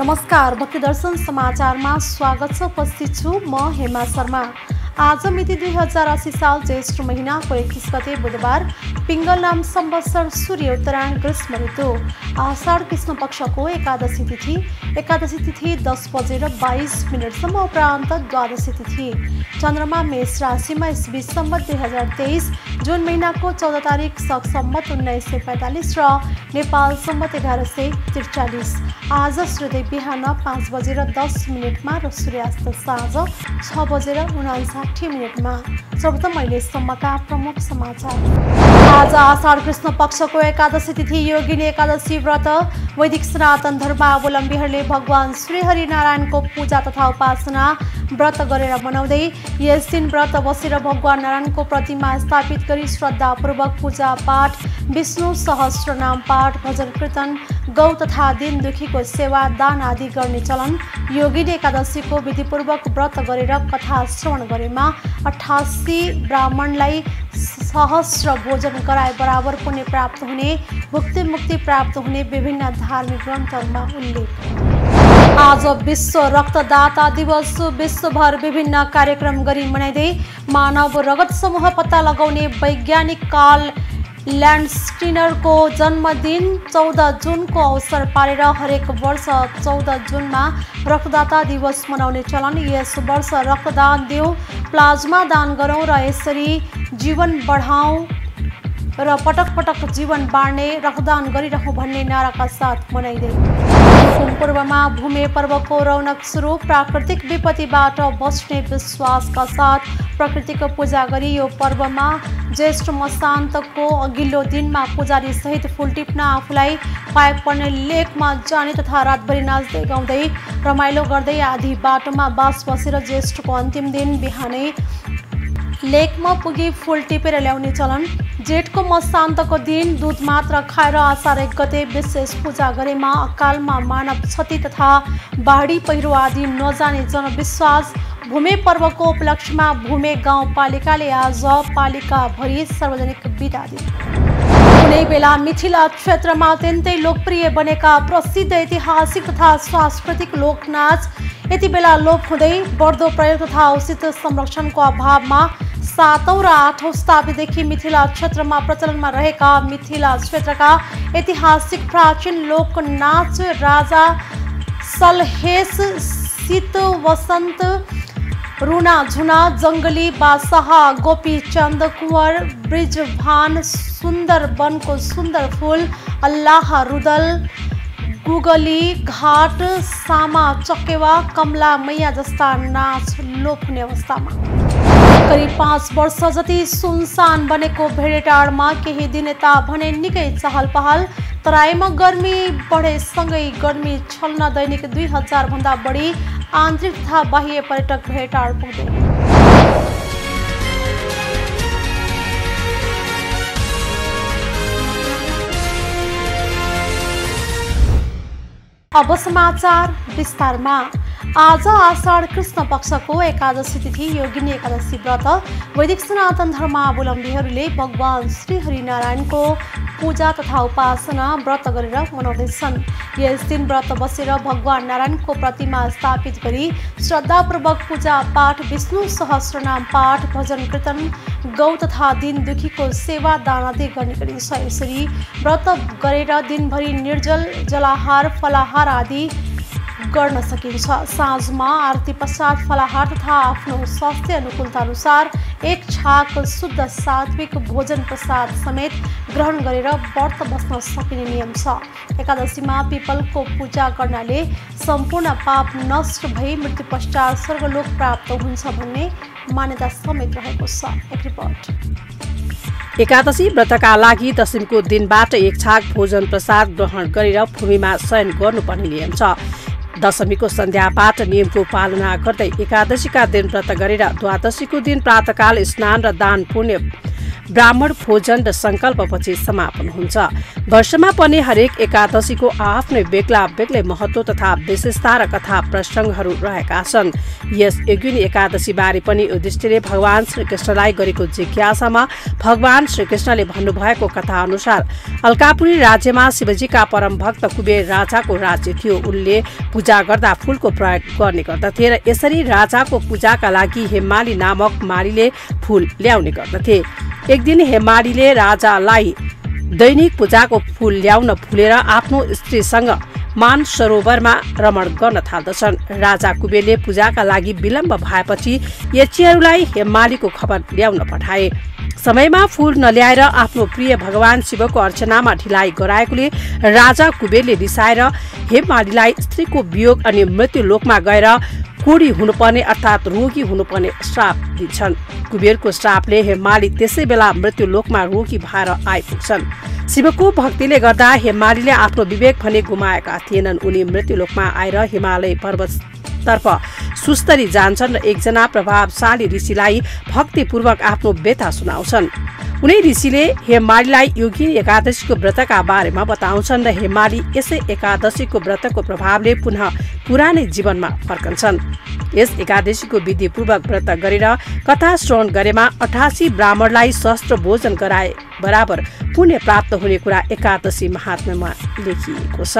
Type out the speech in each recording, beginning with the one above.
नमस्कार, भक्ति दर्शन समाचारमा स्वागत छ। उपस्थित छु म हेमा शर्मा। आज मिति 2080 साल ज्येष्ठ महिनाको 21 गते बुधबार, पिङ्गल नाम संवत्सर सूर्य उत्तरायण ग्रीष्म ऋतु आषाढ कृष्ण पक्षको एकादशी तिथि 10 बजेर 22 मिनटसम्म उपरान्त द्वादशी तिथि। चन्द्रमा मेष राशिमा इस बीच सम्मत 2023 जुन महिनाको 14 तारिक सक सम्मत 1945 र नेपाल सम्मत 1143। आज सूर्योदय बिहान 5 बजेर 10 मिनटमा र सूर्यास्त साँझ 6 बजेर 59 मिनटमा। सर्वप्रथम अहिलेसम्मका प्रमुख समाचार। आज आषाढ कृष्ण पक्षको एकादशी तिथि योगिनी एकादशी व्रत वैदिक सनातन धर्मावलम्बीहरूले भगवान श्री हरिनारायणको पूजा तथा उपासना व्रत गरेर मनाउँदै यस दिन व्रत बसेर भगवान नारायणको प्रतिमा स्थापित गरी श्रद्धापूर्वक पूजा पाठ, विष्णु सहस्रनाम पाठ, भजन कीर्तन, गौ तथा दिन दुखीको सेवा दान आदि गर्ने चलन। योगिनी एकादशीको विधिपूर्वक व्रत गरेर कथा श्रवण गरेमा 88 ब्राह्मणलाई सहस्र भोजन गराए बराबर पुण्य प्राप्त हुने, भुक्ति मुक्ति प्राप्त हुने विभिन्न धार्मिक ग्रन्थहरूमा उल्लेख। आज विश्व रक्तदाता दिवस। विश्वभर विभिन्न कार्यक्रम गरी मनाइँदै मानव रगत समूह पत्ता लगाउने वैज्ञानिक कार्ल ल्यान्डस्टिनरको जन्मदिन 14 जुनको अवसर पारेर हरेक वर्ष 14 जुनमा रक्तदाता दिवस मनाउने चलन। यस वर्ष रक्तदान देऊ, प्लाज्मा दान गरौँ र यसरी जीवन बढाउँ र पटक पटक जीवन बाँड्ने रक्तदान गरिरहँ भन्ने नाराका साथ मनाइँदै पूर्वमा भूमे पर्वको रौनक सुरु। प्राकृतिक विपत्तिबाट बच्ने विश्वासका साथ प्रकृतिको पूजा गरी यो पर्वमा ज्येष्ठ मसान्तको अघिल्लो दिनमा पुजारी सहित फुल टिप्न, आफूलाई पाइप पर्ने लेकमा जाने तथा रातभरि नाच्दै गाउँदै रमाइलो गर्दै आधी बाटोमा बास बसेर ज्येष्ठको अन्तिम दिन बिहानै लेकमा पुगी फुल टिपेर ल्याउने चलन। जेठको मसान्तको दिन दुध मात्र खाएर आषाढ 1 गते विशेष पूजा गरेमा अकालमा मानव क्षति तथा बाढी पहिरो आदि नजाने जनविश्वास। भूमे पर्वको उपलक्ष्यमा भूमे गाउँपालिकाले आज पालिकाभरि सार्वजनिक बिदा दिए। कुनै बेला मिथिला क्षेत्रमा अत्यन्तै लोकप्रिय बनेका प्रसिद्ध ऐतिहासिक तथा सांस्कृतिक लोकनाच यति बेला लोप हुँदै बढ्दो प्रयोग तथा उचित संरक्षणको अभावमा 7औं र 8औं शताब्दीदेखि मिथिला क्षेत्रमा प्रचलनमा रहेका मिथिला क्षेत्रका ऐतिहासिक प्राचीन लोकनाच राजा सलहेस, शीत वसन्त, रुना झुना, जङ्गली बादशाह, गोपीचन्द, कुँवर, ब्रिजभान, सुन्दर वनको सुन्दर फूल, अल्लाह रुदल, गुगली घाट, सामा चकेवा, कमला मैया जस्ता नाच लोप हुने अवस्थामा। करिब 5 वर्ष जति सुनसान बनेको भेडेटारमा केही दिन यता भने निकै चहल पहल। तराईमा गर्मी बढेसँगै गर्मी छल्न दैनिक 2000 भन्दा बढी आन्तरिक तथा बाह्य पर्यटक भेडेटार पुग्दै। अब समाचार विस्तारमा। आज आषाढ कृष्ण पक्षको एकादशी तिथि योगिनी एकादशी व्रत वैदिक सनातन धर्मावलम्बीहरूले भगवान श्री हरिनारायणको पूजा तथा उपासना व्रत गरेर मनाउँदैछन्। यस दिन व्रत बसेर भगवान नारायणको प्रतिमा स्थापित गरी श्रद्धापूर्वक पूजा पाठ, विष्णु सहस्रनाम पाठ, भजन कीर्तन, गौ तथा दिन दुखीको सेवा दान आदि गर्ने गरिन्छ। यसरी व्रत गरेर दिनभरि निर्जल जलाहार, फलाहार आदि गर्न सकिन्छ। साँझमा आरती पश्चात फलाहार तथा आफ्नो स्वास्थ्य अनुकूलता अनुसार 1 छाक शुद्ध सात्विक भोजन प्रसाद समेत ग्रहण गरेर व्रत बस्न सकिने नियम छ। एकादशीमा पिपलको पूजा गर्नाले सम्पूर्ण पाप नष्ट भई मृत्यु पश्चात स्वर्गलोक प्राप्त हुन्छ भन्ने मान्यता समेत रहेको छ। एक रिपोर्ट। एकादशी व्रतका लागि दशमीको दिनबाट 1 छाक भोजन प्रसाद ग्रहण गरेर भूमिमा शयन गर्नुपर्ने नियम छ। दशमीको सन्ध्याबाट नियमको पालना गर्दै एकादशीका दिन व्रत गरेर द्वादशीको दिन प्रातःकाल स्नान र दान पुण्य ब्राह्मण भोजन र संकल्पपछि समापन हुन्छ। वर्षमा पर्ने हरेक एकादशीको आफ्नै बेग्ला बेग्लै महत्व तथा विशेषता र कथा प्रसङ्गहरू रहेका छन्। यस योगिनी एकादशी बारे पनि युधिष्ठिरले भगवान श्रीकृष्णलाई गरेको जिज्ञासामा भगवान श्रीकृष्णले भन्नुभएको कथा अनुसार अलकापुरी राज्यमा शिवजीका परम भक्त कुबेर राजाको राज्य थियो। उनले पूजा गर्दा फूलको प्रयोग गर्ने गर्दथे र यसरी राजाको पूजाका लागि हेमाली नामक मालीले फूल ल्याउने गर्दथे। एक दिन हेमालीले राजालाई दैनिक पूजाको फूल ल्याउन भुलेर आफ्नो स्त्रीसँग मानसरोवरमा रमण गर्न थाल्दछन्। राजा कुबेरले पूजाका लागि विलम्ब भएपछि यक्षीहरूलाई हेमालीको खबर ल्याउन पठाए। समयमा फूल नल्याएर आफ्नो प्रिय भगवान शिवको अर्चनामा ढिलाइ गराएकोले राजा कुबेरले रिसाएर हेमालीलाई स्त्रीको वियोग अनि मृत्यु लोकमा गएर कोडी हुनुपर्ने अर्थात् रोगी हुनुपर्ने श्राप दिन्छन्। कुबेरको श्रापले हेमाली त्यसै बेला मृत्यु लोकमा रोगी भएर आइपुग्छन्। शिवको भक्तिले गर्दा हेमालीले आफ्नो विवेक भने गुमाएका थिएनन्। उनी मृत्यु लोकमा आएर हिमालय पर्वततर्फ सुस्तरी जान्छन् र एकजना प्रभावशाली ऋषिलाई भक्तिपूर्वक आफ्नो व्यथा सुनाउँछन्। उनी ऋषिले हेमालीलाई योगिनी एकादशीको व्रतका बारेमा बताउँछन् र हेमाली यसै एकादशीको व्रतको प्रभावले पुनः पुरानै जीवनमा फर्कन्छन्। यस एकादशीको विधिपूर्वक व्रत गरेर कथा श्रवण गरेमा 88 ब्राह्मणलाई शस्त्र भोजन गराए बराबर पुण्य प्राप्त हुने कुरा एकादशी महात्म्यमा लेखिएको छ।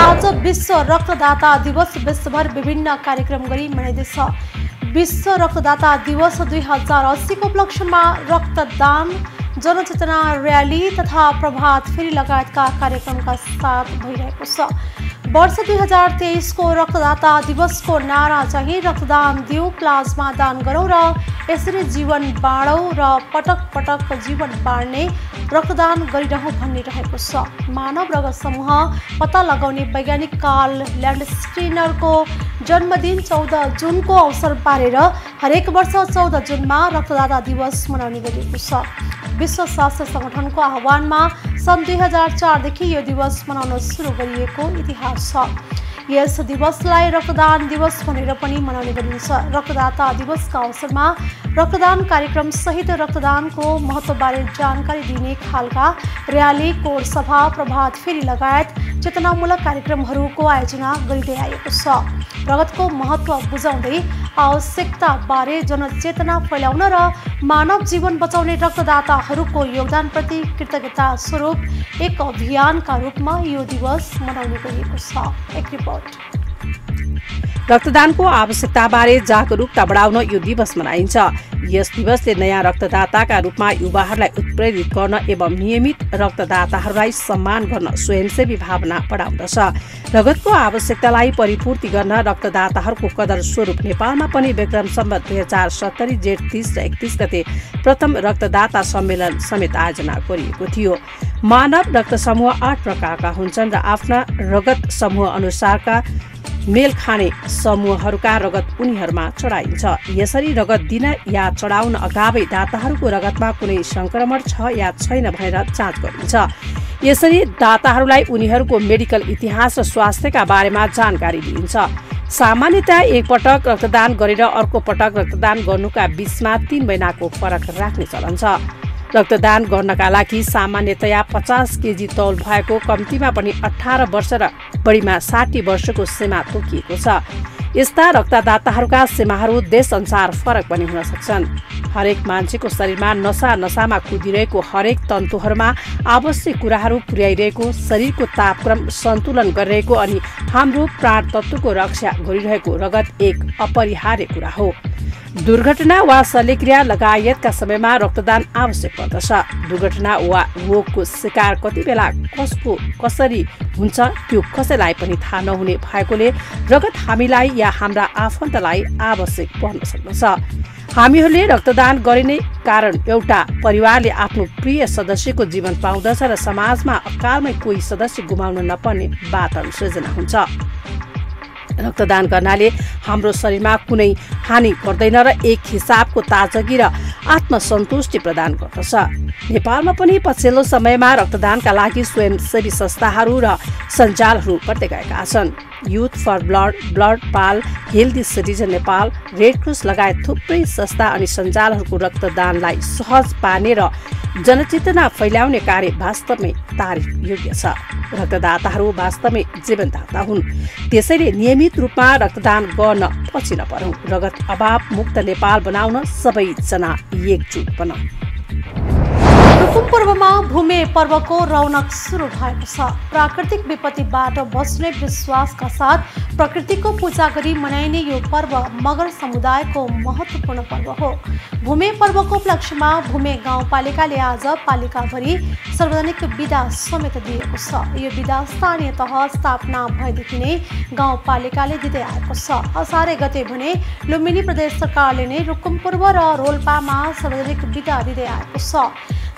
आज विश्व रक्तदाता दिवस विश्वभर विभिन्न कार्यक्रम गरी मनाइँदैछ। विश्व रक्तदाता दिवस 2080 को उपलक्ष्यमा रक्तदान जनचेतना र्याली तथा प्रभात फेरी लगायतका कार्यक्रमका साथ भइरहेको छ। वर्ष 2023 को रक्तदाता दिवसको नारा चाहिँ रक्तदान दिऊ, प्लाज्मा दान गरौँ र यसरी जीवन बाँडौँ र पटक पटक जीवन बाँड्ने रक्तदान गरिरहँ भन्ने रहेको छ। मानव रगत समूह पत्ता लगाउने वैज्ञानिक कार्ल ल्यान्डस्क्रिनरको जन्मदिन 14 जुनको अवसर पारेर हरेक वर्ष 14 जुनमा रक्तदाता दिवस मनाउने गरिएको छ। विश्व स्वास्थ्य संगठनको आह्वानमा सन् 2004 देखि यो दिवस मनाउन सुरु गरिएको इतिहास छ। यस दिवसलाई रक्तदान दिवस भनेर पनि मनाउने गरिन्छ। रक्तदाता दिवसका अवसरमा रक्तदान कार्यक्रम सहित रक्तदानको महत्त्वबारे जानकारी दिने खालका र्याली, कोड सभा, प्रभात फेरी लगायत चेतनामूलक कार्यक्रमहरूको आयोजना गरिँदै आएको छ। रगतको महत्त्व बुझाउँदै आवश्यकता बारे जनचेतना फैलाउन र मानव जीवन बचाउने रक्तदाताहरूको योगदानप्रति कृतज्ञता स्वरूप एक अभियानका रूपमा यो दिवस मनाउने गरिएको छ। एक रिपोर्ट। रक्तदानको आवश्यकताबारे जागरुकता बढाउन यो दिवस मनाइन्छ। यस दिवसले नयाँ रक्तदाताका रूपमा युवाहरूलाई उत्प्रेरित गर्न एवं नियमित रक्तदाताहरूलाई सम्मान गर्न स्वयंसेवी भावना बढाउँदछ। रगतको आवश्यकतालाई परिपूर्ति गर्न रक्तदाताहरूको कदर स्वरूप नेपालमा पनि विक्रम सम्वत 2070 जेठ 30 र 31 गते प्रथम रक्तदाता सम्मेलन समेत आयोजना गरिएको थियो। मानव रक्त समूह 8 प्रकारका हुन्छन् र आफ्ना रगत समूह अनुसारका मेल खाने समूहहरूका रगत उनीहरूमा चढाइन्छ। यसरी रगत दिन या चढाउन अगावै दाताहरूको रगतमा कुनै संक्रमण छ या छैन भनेर जाँच गरिन्छ। यसरी दाताहरूलाई उनीहरूको मेडिकल इतिहास र स्वास्थ्यका बारेमा जानकारी दिइन्छ। सामान्यतया एक पटक रक्तदान गरेर अर्को पटक रक्तदान गर्नुका बीचमा 3 महिनाको फरक राख्ने चलन छ। रक्तदान गर्नका लागि सामान्यतया 50 केजी तौल भएको कम्तीमा पनि 18 वर्ष र बढीमा 60 वर्षको सीमा तोकिएको छ। यस्ता रक्तदाताहरूका सीमाहरू देशअनुसार फरक पनि हुन सक्छन्। हरेक मान्छेको शरीरमा नसामा कुदिरहेको हरेक तन्तुहरूमा आवश्यक कुराहरू पुर्याइरहेको, शरीरको तापक्रम सन्तुलन गरिरहेको अनि हाम्रो प्राण तत्त्वको रक्षा गरिरहेको रगत एक अपरिहार्य कुरा हो। दुर्घटना वा शल्यक्रिया लगायतका समयमा रक्तदान आवश्यक पर्दछ। दुर्घटना वा रोगको शिकार कति बेला कसरी हुन्छ त्यो कसैलाई पनि थाहा नहुने भएकोले रगत हामीलाई या हाम्रा आफन्तलाई आवश्यक पर्न सक्दछ। हामीहरूले रक्तदान गरिने कारण एउटा परिवारले आफ्नो प्रिय सदस्यको जीवन पाउँदछ र समाजमा अकालमै कोही सदस्य गुमाउन नपर्ने वातावरण सृजना हुन्छ। रक्तदान गर्नाले हाम्रो शरीरमा कुनै हानि गर्दैन र एक हिसाबको ताजगी र आत्मसन्तुष्टि प्रदान गर्दछ। नेपालमा पनि पछिल्लो समयमा रक्तदानका लागि स्वयंसेवी संस्थाहरू र सञ्जालहरू बढ्दै गएका छन्। युथ फर ब्लड पाल, healthy citizen Nepal, red cross लगायत थुप्रै संस्था अनि सञ्जालहरूको रक्तदानलाई सहज पार्ने र जनचेतना फैलाउने कार्य वास्तवमै तारिफ योग्य छ। रक्तदाताहरू वास्तवमै जीवनदाता हुन्, त्यसैले नियमित रूपमा रक्तदान गर्न पछि नपरौँ। रगत अभाव मुक्त नेपाल बनाउन सबैजना एकजुट बनौँ। रुकुम पर्वमा भूमे पर्वको रौनक सुरु भएको छ। प्राकृतिक विपत्तिबाट बच्ने विश्वासका साथ प्रकृतिको पूजा गरी मनाइने यो पर्व मगर समुदायको महत्त्वपूर्ण पर्व हो। भूमे पर्वको उपलक्ष्यमा भूमे गाउँपालिकाले आज पालिकाभरि सार्वजनिक बिदा समेत दिएको छ। यो बिदा स्थानीय तह स्थापना भएदेखि नै गाउँपालिकाले दिँदै आएको छ। असारे गते भने लुम्बिनी प्रदेश सरकारले नै रुकुम पर्व र रोल्पामा सार्वजनिक बिदा दिँदै आएको छ।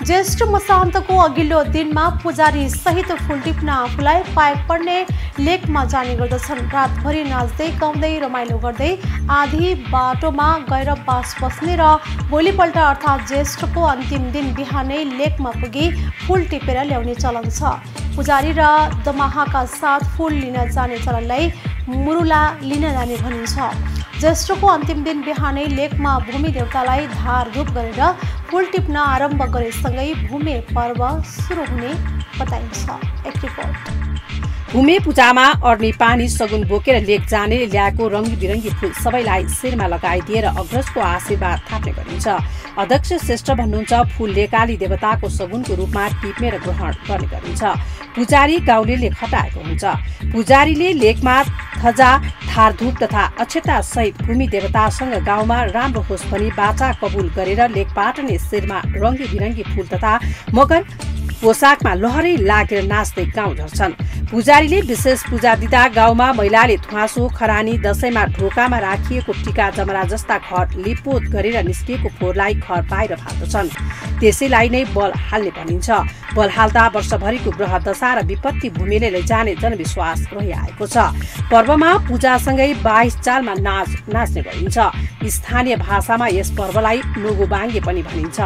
ज्येष्ठ मसान्तको अघिल्लो दिनमा पुजारी सहित फुल टिप्न आफूलाई पाए पर्ने लेकमा जाने गर्दछन्। रातभरि नाच्दै गाउँदै रमाइलो गर्दै आधी बाटोमा गएर बास बस्ने र भोलिपल्ट अर्थात् ज्येष्ठको अन्तिम दिन बिहानै लेकमा पुगी फुल टिपेर ल्याउने चलन छ। पुजारी र दमाहाका साथ फुल लिन जाने चलनलाई मुरुला लिन जाने भनिन्छ। ज्येष्ठको अन्तिम दिन बिहानै लेकमा भूमि देवतालाई धारधुप गरेर फुल टिप्न आरम्भ गरेसँगै भूमे पर्व सुरु हुने बताइन्छ। एक रिपोर्ट। भूमे पूजामा अर्नी पानी सगुन बोकेर लेक जानेले ल्याएको रङ्गी बिरङ्गी फुल सबैलाई शिरमा लगाइदिएर अग्रजको आशीर्वाद थाप्ने गरिन्छ। अध्यक्ष श्रेष्ठ भन्नुहुन्छ, फुल लेकाली देवताको सगुनको रूपमा टिप्ने र ग्रहण गर्ने गरिन्छ। पुजारी गाउँलेले खटाएको हुन्छ। पुजारीले लेकमा थजा थारधुप तथा अक्षता सहित भूमि देवतासँग गाउँमा राम्रो होस् भनी बाचा कबुल गरेर लेकबाट नै शिरमा रङ्गी बिरङ्गी फुल तथा मगर पोसाकमा लहरै लागेर नाच्दै गाउँ झर्छन्। पुजारीले विशेष पूजा दिँदा गाउँमा महिलाले ध्वाँसो खरानी दशैंमा ढोकामा राखिएको टिका जमरा जस्ता घर लिपोत गरेर निस्किएको फोहोरलाई घर बाहिर फाल्दछन्। त्यसैलाई नै बल हाल्ने भनिन्छ। बल हाल्दा वर्षभरिको ग्रह दशा र विपत्ति भूमिले लैजाने जनविश्वास रहिआएको छ। पर्वमा पूजासँगै 22 चालमा नाच्ने गरिन्छ। स्थानीय भाषामा यस पर्वलाई नोगोबाङ्गे पनि भनिन्छ।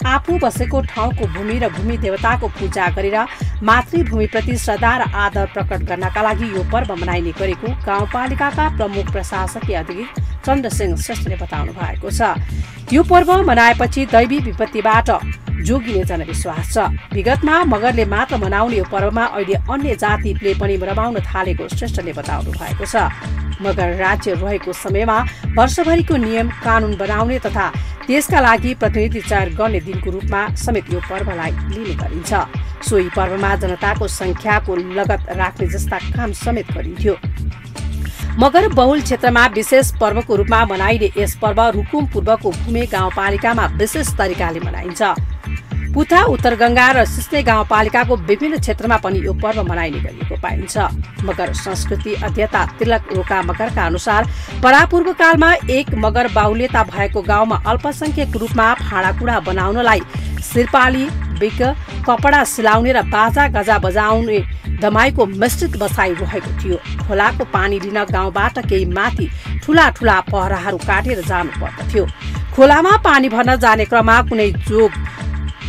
आफू बसेको ठाउँको भूमि र भूमि देवताको पूजा गरेर मातृभूमिप्रति श्रद्धा र आदर प्रकट गर्नका लागि यो पर्व मनाइने गरेको गाउँपालिकाका प्रमुख प्रशासकीय अधिकारी चन्द्रसिंह श्रेष्ठले बताउनु भएको छ। यो पर्व मनाएपछि दैवी विपत्तिबाट जोगिने जनविश्वास छ। विगतमा मगरले मात्र मनाउने यो पर्वमा अहिले अन्य जातिले पनि रमाउन थालेको श्रेष्ठले बताउनु भएको छ। मगर राज्य रहेको समयमा वर्षभरिको नियम कानुन बनाउने तथा त्यसका लागि प्रतिनिधि चयन गर्ने दिनको रूपमा समेत यो पर्वलाई लिने गरिन्छ। सोही पर्वमा जनताको संख्याको लगत राख्ने जस्ता काम समेत गरिन्थ्यो। मगर बहुल क्षेत्रमा विशेष पर्वको रूपमा मनाइने यस पर्व रुकुम पूर्वको भूमे गाउँपालिकामा विशेष तरिकाले मनाइन्छ। पुथा उत्तरगंगा र सिस्ने गाउँपालिकाको विभिन्न क्षेत्रमा पनि यो पर्व मनाइने गरिएको पाइन्छ। मगर संस्कृति अध्येता तिलक रोका मगरका अनुसार परापूर्व कालमा एक मगर बाहुल्यता भएको गाउँमा अल्पसंख्यक रूपमा भाँडाकुँडा बनाउनलाई सिरपाली बिक कपडा सिलाउने र बाजा गजा बजाउने दमाईको मिश्रित बसाई रहेको थियो। खोलाको पानी लिन गाउँबाट केही माथि ठूला ठूला पहराहरू काटेर जानु पर्दथ्यो। खोलामा पानी भर्न जाने क्रममा कुनै जोग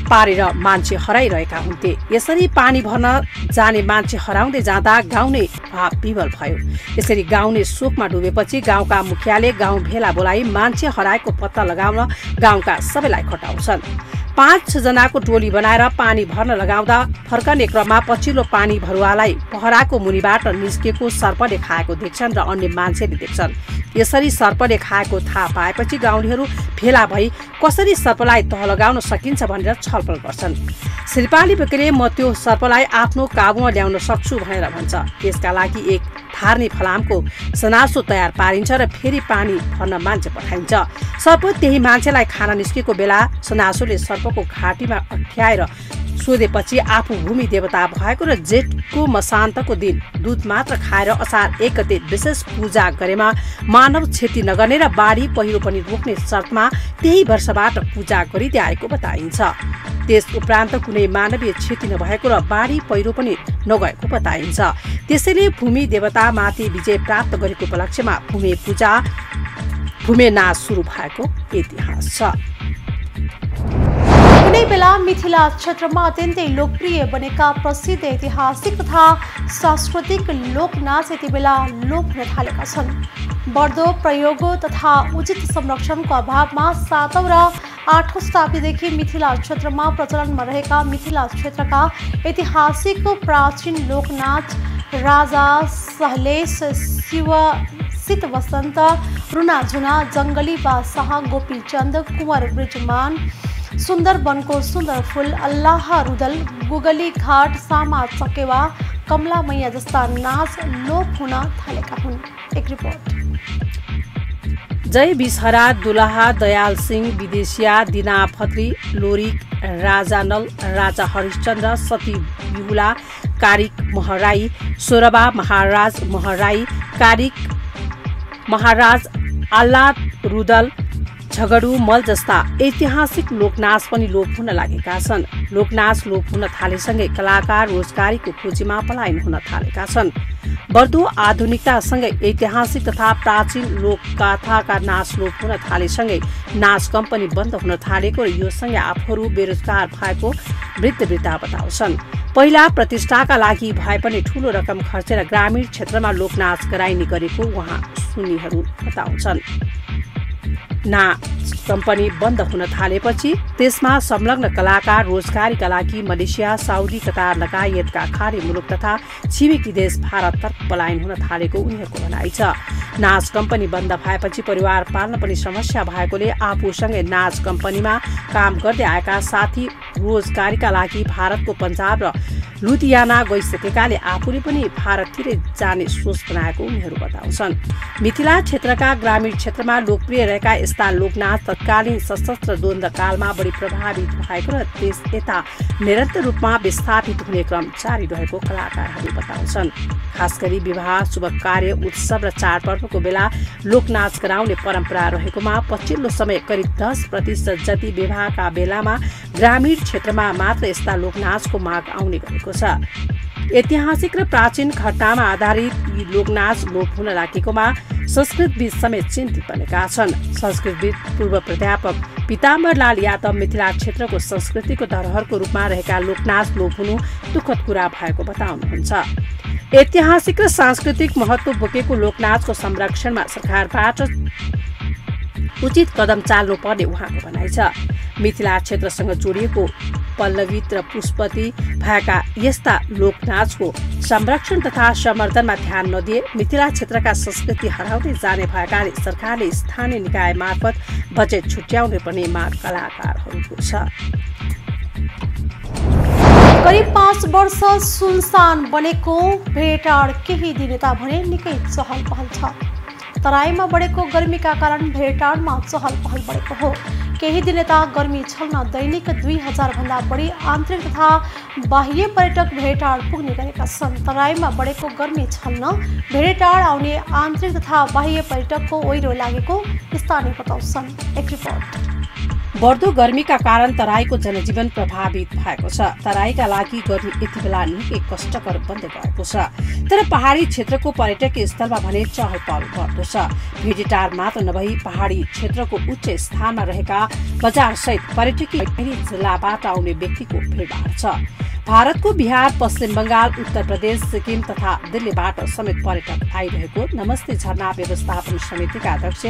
पारेर मान्छे हराइरहेका हुन्थे। यसरी पानी भर्न जाने मान्छे हराउँदै जाँदा गाउँ नै विवल भयो। यसरी गाउँ नै शोकमा डुबेपछि गाउँका मुखियाले गाउँ भेला बोलाई मान्छे हराएको पत्ता लगाउन गाउँका सबैलाई खटाउँछन्। 5-6 जनाको टोली बनाएर पानी भर्न लगाउँदा फर्कने क्रममा पछिल्लो पानी भरुवालाई पहराको मुनिबाट निस्केको सर्पले खाएको देख्छन् र अन्य मान्छेले देख्छन्। यसरी सर्पले खाएको थाहा पाएपछि गाउँलेहरू भेला भई कसरी सर्पलाई तह लगाउन सकिन्छ भनेर छलफल गर्छन्। श्रीपाली बेकले म त्यो सर्पलाई आफ्नो काबुमा ल्याउन सक्छु भनेर भन्छ। त्यसका लागि एक थार्ने फलामको सनासो तयार पारिन्छ र फेरि पानी भर्न मान्छे पठाइन्छ। सर्प त्यही मान्छेलाई खान निस्केको बेला सनासोले सर्पको घाँटीमा अठ्याएर सोधेपछि आफू भूमि देवता भएको र जेठको मसान्तको दिन दूध मात्र खाएर असार 1 गते विशेष पूजा गरेमा मानव क्षति नगर्ने र बाढी पहिरो पनि रोक्ने शर्तमा त्यही वर्षबाट पूजा गरिँदै आएको बताइन्छ। त्यस उपरान्त कुनै मानवीय क्षति नभएको र बाढी पहिरो पनि नगएको बताइन्छ। त्यसैले भूमि देवता माथि विजय प्राप्त गरेको उपलक्ष्यमा भूमि पूजा भूमे नाच सुरु भएको इतिहास छ। कुनै बेला मिथिला क्षेत्रमा अत्यन्तै लोकप्रिय बनेका प्रसिद्ध ऐतिहासिक तथा सांस्कृतिक लोकनाच यति बेला लोप हुन थालेका छन्। बढ्दो प्रयोग तथा उचित संरक्षणको अभावमा 7औं र 8औं शताब्दीदेखि मिथिला क्षेत्रमा प्रचलनमा रहेका मिथिला क्षेत्रका ऐतिहासिक प्राचीन लोकनाच राजा सहलेश, शिव शीतवसन्त, रुनाझुना, जङ्गली बादशाह, गोपीचन्द, कुँवर बृजमान, सुन्दरवनको सुन्दर फुल, अल्लाह रुदल, गुगली घाट, सामा चकेवा, कमला मैया जस्ता नाच लोप हुन थालेका हुन्। एक रिपोर्ट। जय बिसहरा, दुलाहा, दयाल सिंह, विदेशिया, दिना फत्री, लोरिक, राजा नल, राजा हरिश्चन्द्र, सती बिहुला, कारिक महराई, सोरबा महाराज महराई, कारिक महाराज, आल्ला रुदल, झगडु मल जस्ता ऐतिहासिक लोकनाच पनि लोप हुन लागेका छन्। लोकनाच लोप हुन थालेसँगै कलाकार रोजगारीको खोजीमा पलायन हुन थालेका छन्। बढ्दो आधुनिकतासँगै ऐतिहासिक तथा प्राचीन लोकगाथाका नाच लोप हुन थालेसँगै नाच कम्पनी बन्द हुन थालेको र योसँगै आफूहरू बेरोजगार भएको वृद्ध बताउँछन्। पहिला प्रतिष्ठाका लागि भए पनि ठूलो रकम खर्चेर ग्रामीण क्षेत्रमा लोकनाच गराइने गरेको उहाँ सुन्नीहरू बताउँछन्। नाच कम्पनी बन्द हुन थालेपछि त्यसमा संलग्न कलाकार रोजगारीका लागि मलेसिया, साउदी, कतार लगायतका खाडी मुलुक तथा छिमेकी देश भारततर्फ पलायन हुन थालेको उनीहरूको भनाइ छ। नाच कम्पनी बन्द भएपछि परिवार पाल्न पनि समस्या भएकोले आफूसँगै नाच कम्पनीमा काम गर्दै आएका साथी रोजगारीका लागि भारतको पन्जाब र लुधियाना गइसकेकाले आफूले पनि भारततिरै जाने सोच बनाएको उनीहरू बताउँछन्। मिथिला क्षेत्रका ग्रामीण क्षेत्रमा लोकप्रिय रहेका यस्ता लोकनाच तत्कालीन सशस्त्र द्वन्द्व कालमा बढी प्रभावित भएको र त्यस यता निरन्तर रूपमा विस्थापित हुने क्रम जारी रहेको कलाकारहरू बताउँछन्। खास गरी विवाह, शुभ कार्य, उत्सव र चाडपर्वको बेला लोकनाच गराउने परम्परा रहेकोमा पछिल्लो समय करिब 10% जति विवाहका बेलामा ग्रामीण क्षेत्रमा मात्र यस्ता लोकनाचको माग आउने गरेको छ। ऐतिहासिक र प्राचीन घटनामा आधारित यी लोकनाच लोप हुन लागेकोमा संस्कृतविद समेत चिन्तित बनेका छन्। संस्कृतविद पूर्व प्राध्यापक पिताम्बर लाल यादव मिथिला क्षेत्रको संस्कृतिको धरोहरको रूपमा रहेका लोकनाच लोप हुनु दुःखद कुरा भएको बताउनुहुन्छ। ऐतिहासिक र सांस्कृतिक महत्त्व बोकेको लोकनाचको संरक्षणमा सरकारबाट उचित कदम चाल्नुपर्ने उहाँको भनाइ छ। मिथिला क्षेत्रसँग जोडिएको पल्लवित र पुष्पति भएका यस्ता लोकनाचको संरक्षण तथा सम्वर्धनमा ध्यान नदिए मिथिला क्षेत्रका संस्कृति हराउँदै जाने भएकाले सरकारले स्थानीय निकाय मार्फत बजेट छुट्याउने पनि माग कलाकारहरूको छ। करिब 5 वर्ष सुनसान बनेको भेटाड केही दिन यता भने निकै चहल पहल छ। तराईमा बढेको गर्मीका कारण भेटाडमा चहल पहल बढेको हो। केही दिन यता गर्मी छल्न दैनिक 2000 भन्दा बढी आन्तरिक तथा बाह्य पर्यटक भेटाड पुग्ने गरेका छन्। तराईमा बढेको गर्मी छल्न भेटाड आउने आन्तरिक तथा बाह्य पर्यटकको ओइरो लागेको स्थानीय बताउँछन्। एक रिपोर्ट। बढ्दो गर्मीका कारण तराईको जनजीवन प्रभावित भएको छ। तराईका लागि गर्मी यति बेला निकै कष्टकर बन्दै गएको छ। तर पहाडी क्षेत्रको पर्यटकीय स्थलमा भने चहल पहल बढ्दो छ। भेटेटार मात्र नभई पहाडी क्षेत्रको उच्च स्थानमा रहेका बजार सहित पर्यटकीय जिल्लाबाट आउने व्यक्तिको भीडभाड छ। भारतको बिहार, पश्चिम बंगाल, उत्तर प्रदेश, सिक्किम तथा दिल्लीबाट समेत पर्यटक आइरहेको नमस्ते झरना व्यवस्थापन समितिका अध्यक्ष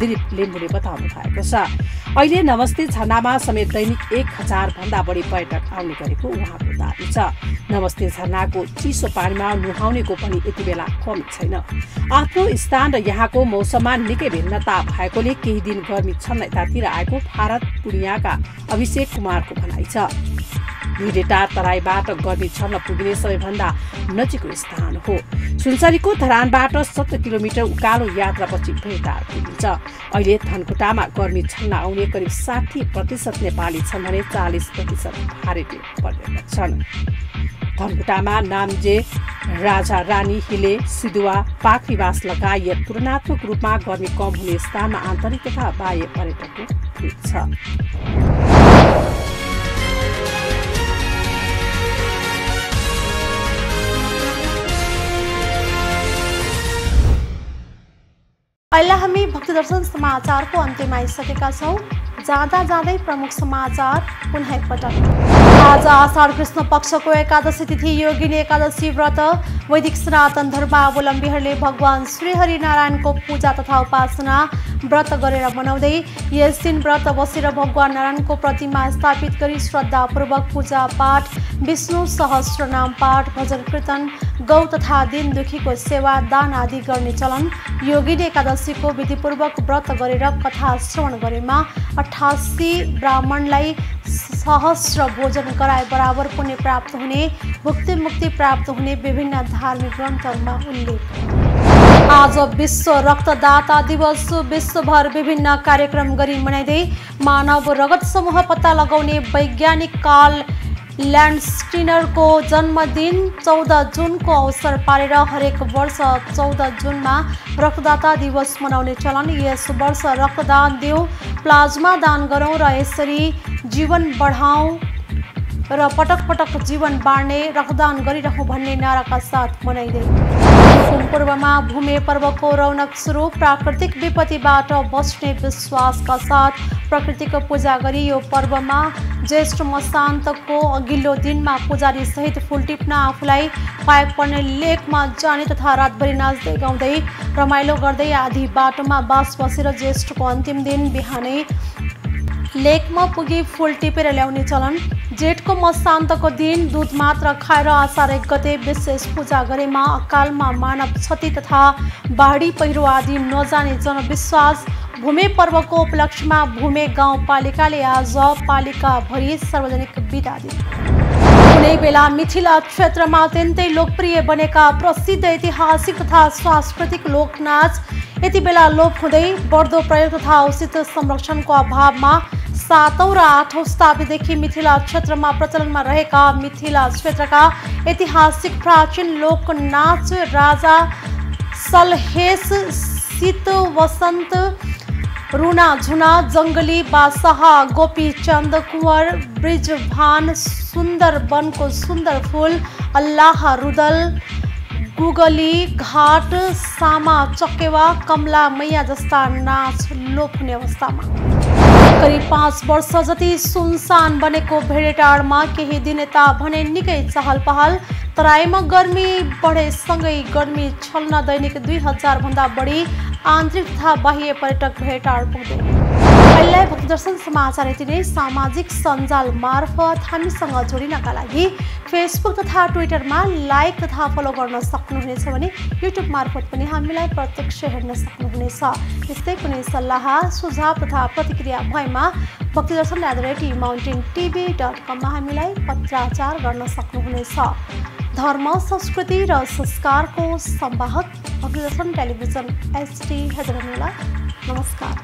दिलीप लिम्बुले बताउनु भएको छ। अहिले नमस्ते झरनामा समेत दैनिक 1000 भन्दा बढी पर्यटक आउने गरेको उहाँको दाबी छ। नमस्ते झरनाको चिसो पानीमा नुहाउनेको पनि यति बेला कमी छैन। आफ्नो स्थान र यहाँको मौसममा निकै भिन्नता भएकोले केही दिन गर्मी छल्न यतातिर आएको भारत पुनियाका अभिषेक कुमारको भनाइ छ। भेटेटार तराईबाट गर्मी छल्न पुगिने सबैभन्दा नजिकको स्थान हो। सुनसरीको धरानबाट 70 किलोमिटर उकालो यात्रापछि भेटेटार पुगिन्छ। अहिले धनकुटामा गर्मी छल्न आउने करिब 60% नेपाली छन् भने 40% भारतीय पर्यटक छन्। धनकुटामा नाम्जे, राजा रानी, हिले, सिधुवा, पाखरीवास लगायत तुलनात्मक रूपमा गर्मी कम हुने स्थानमा आन्तरिक तथा बाह्य पर्यटकको भिड छ। अहिले हामी भक्ति दर्शन समाचारको अन्त्यमा आइसकेका छौँ। जाँदै प्रमुख समाचार पुनः एकपटक। आज आषाढ कृष्ण पक्षको एकादशी तिथि योगिनी एकादशी व्रत। वैदिक सनातन धर्मावलम्बीहरूले भगवान श्री हरिनारायणको पूजा तथा उपासना व्रत गरेर मनाउँदै यस दिन व्रत बसेर भगवान नारायणको प्रतिमा स्थापित गरी श्रद्धापूर्वक पूजा पाठ, विष्णु सहस्रनाम पाठ, भजन कीर्तन, गौ तथा दिन दुखीको सेवा, दान आदि गर्ने चलन। योगिनी एकादशीको विधिपूर्वक व्रत गरेर कथा श्रवण गरेमा 88 ब्राह्मणलाई सहस्र भोजन गराए बराबर पुण्य प्राप्त हुने, भुक्ति मुक्ति प्राप्त हुने विभिन्न धार्मिक ग्रन्थहरूमा उल्लेख। आज विश्व रक्तदाता दिवस। विश्वभर विभिन्न कार्यक्रम गरी मनाइँदै मानव रगत समूह पत्ता लगाउने वैज्ञानिक कार्ल ल्यान्डस्टिनरको जन्मदिन 14 जुनको अवसर पारेर हरेक वर्ष 14 जुनमा रक्तदाता दिवस मनाउने चलन। यस वर्ष रक्तदान देऊ, प्लाज्मा दान गरौँ र यसरी जीवन बढाउँ र पटक पटक जीवन बाँड्ने, रक्तदान गरिरहँ भन्ने नाराका साथ मनाइँदै पूर्वमा भूमे पर्वको रौनक सुरु। प्राकृतिक विपत्तिबाट बच्ने विश्वासका साथ प्रकृतिको पूजा गरी यो पर्वमा ज्येष्ठ मसान्तको अघिल्लो दिनमा पुजारी सहित फुल टिप्न, आफूलाई पाए पर्ने लेकमा जाने तथा रातभरि नाच्दै गाउँदै रमाइलो गर्दै आधी बाटोमा बास बसेर ज्येष्ठको अन्तिम दिन बिहानै लेकमा पुगी फुल टिपेर ल्याउने चलन। जेठको मसान्तको दिन दुध मात्र खाएर आषाढ 1 गते विशेष पूजा गरेमा अकालमा मानव क्षति तथा बाढी पहिरो आदि नजाने जनविश्वास। भूमे पर्वको उपलक्ष्यमा भूमे गाउँपालिकाले आज पालिकाभरि सार्वजनिक बिदा दिए। कुनै बेला मिथिला क्षेत्रमा अत्यन्तै लोकप्रिय बनेका प्रसिद्ध ऐतिहासिक तथा सांस्कृतिक लोकनाच यति बेला लोप हुँदै बढ्दो प्रयोग तथा उचित संरक्षणको अभावमा 7औं र 8औं शताब्दीदेखि मिथिला क्षेत्रमा प्रचलनमा रहेका मिथिला क्षेत्रका ऐतिहासिक प्राचीन लोकनाच राजा सलहेस, शीत वसन्त, रुना झुना, जङ्गली बादशाह, गोपीचन्द, कुँवर, ब्रिजभान, सुन्दर वनको सुन्दर फूल, अल्लाह रुदल, गुगली घाट, सामा चकेवा, कमला मैया जस्ता नाच लोप हुने अवस्थामा करिब 5 वर्ष जति सुनसान बनेको भेडेटारमा केही दिन यता भने निकै चहल पहल। तराईमा गर्मी बढेसँगै गर्मी छल्न दैनिक 2000 भन्दा बढी आन्तरिक तथा बाह्य पर्यटक भेडेटार पुग्दै। अहिले भक्तदर्शन समाचार यति नै। सामाजिक सञ्जाल मार्फत हामीसँग जोडिनका लागि फेसबुक तथा ट्विटरमा लाइक तथा फलो गर्न सक्नुहुनेछ भने युट्युब मार्फत पनि हामीलाई प्रत्यक्ष हेर्न सक्नुहुनेछ। त्यस्तै कुनै सल्लाह सुझाव तथा प्रतिक्रिया भएमा भक्तदर्शन@mountaintv.com मा हामीलाई पत्राचार गर्न सक्नुहुनेछ। धर्म, संस्कृति र संस्कारको संवाहक भक्तदर्शन टेलिभिजन HD हेर्दै हुनुहोला। नमस्कार।